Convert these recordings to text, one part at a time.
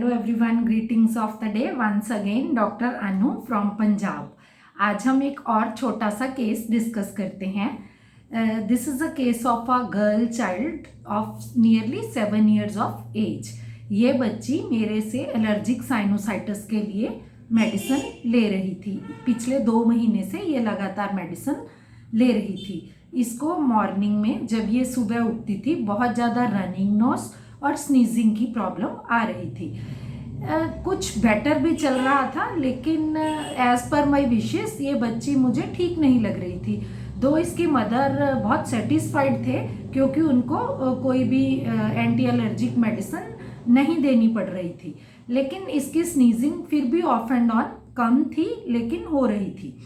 Hello everyone, greetings of the day once again. Doctor Anu from Punjab. आज हम एक और छोटा सा केस डिस्कस करते हैं। This is a case of a girl child of nearly 7 years of age. ये बच्ची मेरे से एलर्जिक साइनोसाइटिस के लिए मेडिसिन ले रही थी। पिछले 2 महीने से ये लगातार मेडिसिन ले रही थी। इसको मॉर्निंग में जब ये सुबह उठती थी बहुत ज़्यादा रनिंग नोज और स्नीजिंग की प्रॉब्लम आ रही थी। कुछ बेटर भी चल रहा था, लेकिन एज़ पर माई विशेस ये बच्ची मुझे ठीक नहीं लग रही थी। दो इसकी मदर बहुत सेटिस्फाइड थे क्योंकि उनको कोई भी एंटी एलर्जिक मेडिसिन नहीं देनी पड़ रही थी, लेकिन इसकी स्नीजिंग फिर भी ऑफ एंड ऑन कम थी, लेकिन हो रही थी।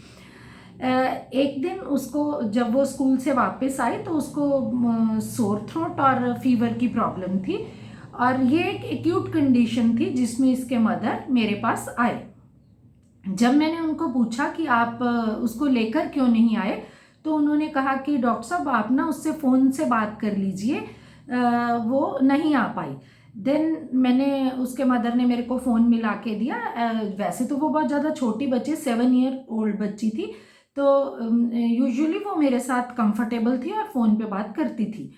एक दिन उसको जब वो स्कूल से वापस आई तो उसको सोर थ्रोट और फीवर की प्रॉब्लम थी, और ये एक एक्यूट कंडीशन थी जिसमें इसके मदर मेरे पास आए। जब मैंने उनको पूछा कि आप उसको लेकर क्यों नहीं आए, तो उन्होंने कहा कि डॉक्टर साहब आप ना उससे फ़ोन से बात कर लीजिए, वो नहीं आ पाई। देन मैंने उसके मदर ने मेरे को फ़ोन मिला के दिया। वैसे तो वो बहुत ज़्यादा छोटी बच्ची 7 year old बच्ची थी, तो यूजुअली वो मेरे साथ कंफर्टेबल थी और फ़ोन पे बात करती थी।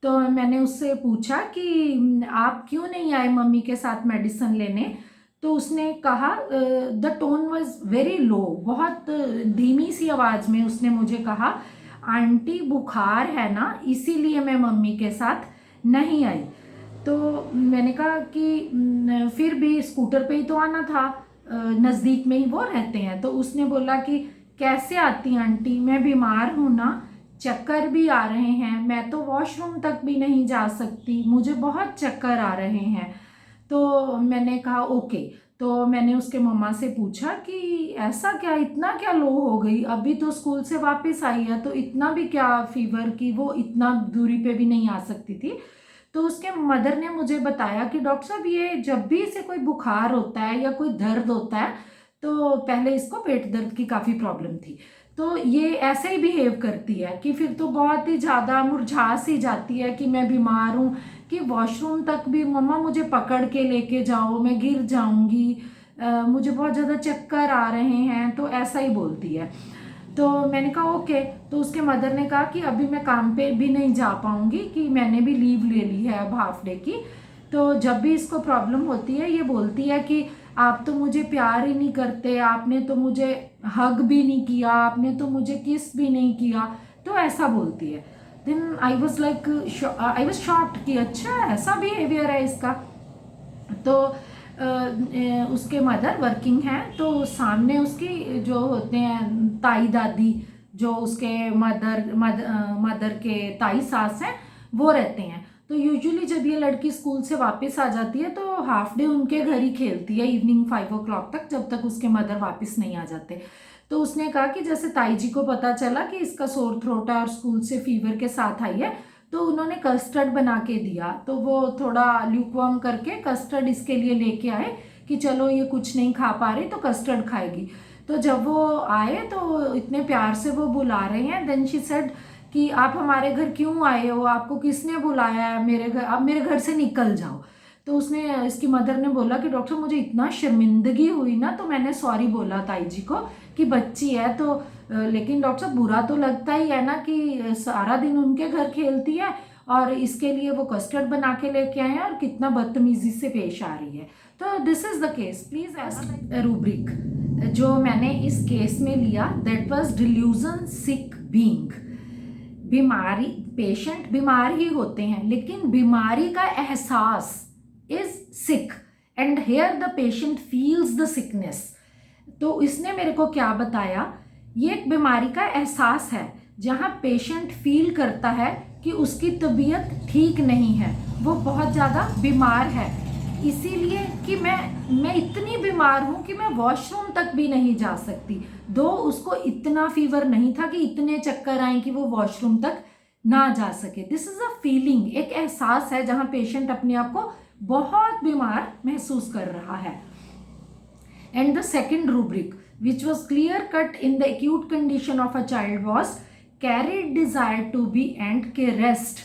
तो मैंने उससे पूछा कि आप क्यों नहीं आए मम्मी के साथ मेडिसिन लेने। तो उसने कहा, the tone was very low, बहुत धीमी सी आवाज़ में उसने मुझे कहा, आंटी बुखार है ना, इसीलिए मैं मम्मी के साथ नहीं आई। तो मैंने कहा कि फिर भी स्कूटर पे ही तो आना था, नज़दीक में ही वो रहते हैं। तो उसने बोला कि कैसे आती आंटी, मैं बीमार हूँ ना, चक्कर भी आ रहे हैं, मैं तो वॉशरूम तक भी नहीं जा सकती, मुझे बहुत चक्कर आ रहे हैं। तो मैंने कहा ओके। तो मैंने उसके मम्मा से पूछा कि ऐसा क्या, इतना क्या लो हो गई, अभी तो स्कूल से वापस आई है, तो इतना भी क्या फीवर की वो इतना दूरी पे भी नहीं आ सकती थी। तो उसके मदर ने मुझे बताया कि डॉक्टर साहब ये जब भी इसे कोई बुखार होता है या कोई दर्द होता है, तो पहले इसको पेट दर्द की काफ़ी प्रॉब्लम थी, तो ये ऐसे ही बिहेव करती है कि फिर तो बहुत ही ज़्यादा मुरझा सी जाती है कि मैं बीमार हूँ, कि वॉशरूम तक भी मम्मा मुझे पकड़ के लेके जाओ, मैं गिर जाऊँगी, मुझे बहुत ज़्यादा चक्कर आ रहे हैं, तो ऐसा ही बोलती है। तो मैंने कहा ओके। तो उसके मदर ने कहा कि अभी मैं काम पे भी नहीं जा पाऊँगी, कि मैंने भी लीव ले ली है अब हाफ डे की। तो जब भी इसको प्रॉब्लम होती है ये बोलती है कि आप तो मुझे प्यार ही नहीं करते, आपने तो मुझे हग भी नहीं किया, आपने तो मुझे किस भी नहीं किया, तो ऐसा बोलती है। देन आई वॉज शॉक्ड कि अच्छा ऐसा बिहेवियर है इसका। तो उसके मदर वर्किंग हैं, तो सामने उसकी जो होते हैं ताई दादी, जो उसके मदर के ताई सास हैं, वो रहते हैं। तो यूजुअली जब ये लड़की स्कूल से वापस आ जाती है तो हाफ डे उनके घर ही खेलती है, इवनिंग 5 o'clock तक, जब तक उसके मदर वापस नहीं आ जाते। तो उसने कहा कि जैसे ताई जी को पता चला कि इसका सोर थ्रोट है और स्कूल से फीवर के साथ आई है, तो उन्होंने कस्टर्ड बना के दिया। तो वो थोड़ा ल्यूकवार्म करके कस्टर्ड इसके लिए लेके आए कि चलो ये कुछ नहीं खा पा रही तो कस्टर्ड खाएगी। तो जब वो आए तो इतने प्यार से वो बुला रहे हैं। देन शी सेड कि आप हमारे घर क्यों आए हो, आपको किसने बुलाया है मेरे घर, आप मेरे घर से निकल जाओ। तो उसने, इसकी मदर ने बोला कि डॉक्टर मुझे इतना शर्मिंदगी हुई ना, तो मैंने सॉरी बोला ताई जी को कि बच्ची है तो, लेकिन डॉक्टर साहब बुरा तो लगता ही है ना कि सारा दिन उनके घर खेलती है और इसके लिए वो कस्टर्ड बना के लेके आए हैं और कितना बदतमीजी से पेश आ रही है। तो this is the case, please ask rubric जो मैंने इस केस में लिया, that was delusion sick being. बीमारी, पेशेंट बीमार ही होते हैं, लेकिन बीमारी का एहसास is sick, and here the patient feels the sickness. तो इसने मेरे को क्या बताया, ये एक बीमारी का एहसास है जहाँ पेशेंट फील करता है कि उसकी तबीयत ठीक नहीं है, वो बहुत ज़्यादा बीमार है, इसीलिए कि मैं इतनी बीमार हूँ कि मैं वॉशरूम तक भी नहीं जा सकती। दो उसको इतना फीवर नहीं था कि इतने चक्कर आए कि वो वॉशरूम तक ना जा सके। दिस इज़ अ फीलिंग, एक एहसास है जहाँ पेशेंट अपने आप को बहुत बीमार महसूस कर रहा है। And the second rubric, which was clear cut in the acute condition of a child, was carried desire to be and के rest,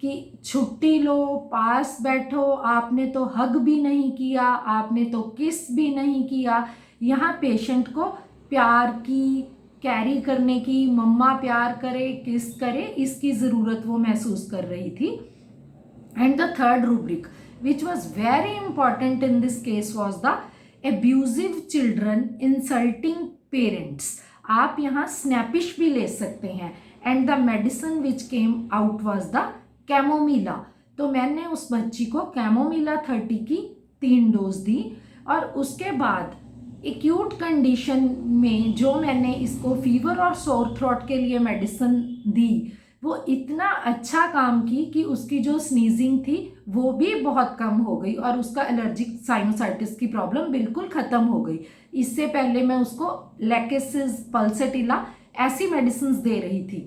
कि छुट्टी लो, पास बैठो, आपने तो हग भी नहीं किया, आपने तो किस भी नहीं किया। यहाँ पेशेंट को प्यार की, कैरी करने की, मम्मा प्यार करे, किस करे, इसकी ज़रूरत वो महसूस कर रही थी। And the third rubric which was very important in this case was the abusive children insulting parents. आप यहाँ स्नैपिश भी ले सकते हैं। And the medicine which came out was the chamomilla. तो मैंने उस बच्ची को कैमोमिला 30 की 3 डोज दी, और उसके बाद एक्यूट कंडीशन में जो मैंने इसको फीवर और सोर थ्रोट के लिए मेडिसिन दी, वो इतना अच्छा काम की कि उसकी जो स्नीजिंग थी वो भी बहुत कम हो गई और उसका एलर्जिक साइनोसाइटिस की प्रॉब्लम बिल्कुल ख़त्म हो गई। इससे पहले मैं उसको लेकेसिस, पल्सेटिला ऐसी मेडिसिन दे रही थी।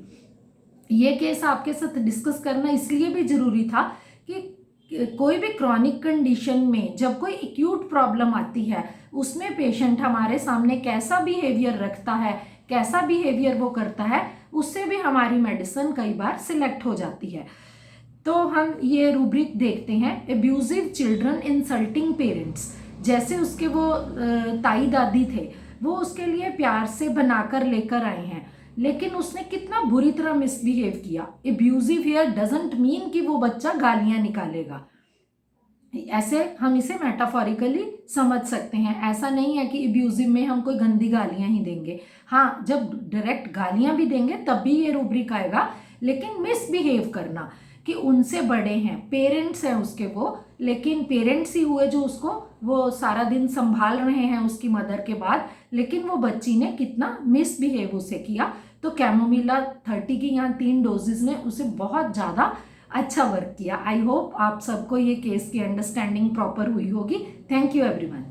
ये केस आपके साथ डिस्कस करना इसलिए भी ज़रूरी था कि कोई भी क्रॉनिक कंडीशन में जब कोई एक्यूट प्रॉब्लम आती है, उसमें पेशेंट हमारे सामने कैसा बिहेवियर रखता है, कैसा बिहेवियर वो करता है, उससे भी हमारी मेडिसिन कई बार सिलेक्ट हो जाती है। तो हम ये रूब्रिक देखते हैं, एब्यूजिव चिल्ड्रन इंसल्टिंग पेरेंट्स। जैसे उसके वो ताई दादी थे, वो उसके लिए प्यार से बनाकर लेकर आए हैं, लेकिन उसने कितना बुरी तरह मिसबिहेव किया। एब्यूजिव हियर डजंट मीन कि वो बच्चा गालियां निकालेगा, ऐसे हम इसे मेटाफोरिकली समझ सकते हैं। ऐसा नहीं है कि एब्यूजिव में हम कोई गंदी गालियां ही देंगे। हाँ, जब डायरेक्ट गालियां भी देंगे तब भी ये रूब्रिक आएगा, लेकिन मिसबिहेव करना कि उनसे बड़े हैं, पेरेंट्स हैं उसके वो, लेकिन पेरेंट्स ही हुए जो उसको वो सारा दिन संभाल रहे हैं उसकी मदर के बाद, लेकिन वो बच्ची ने कितना मिसबिहेव उसे किया। तो कैमोमिला 30 की यहाँ 3 डोजेज ने उसे बहुत ज़्यादा अच्छा वर्क किया। आई होप आप सबको ये केस की अंडरस्टैंडिंग प्रॉपर हुई होगी। Thank you everyone.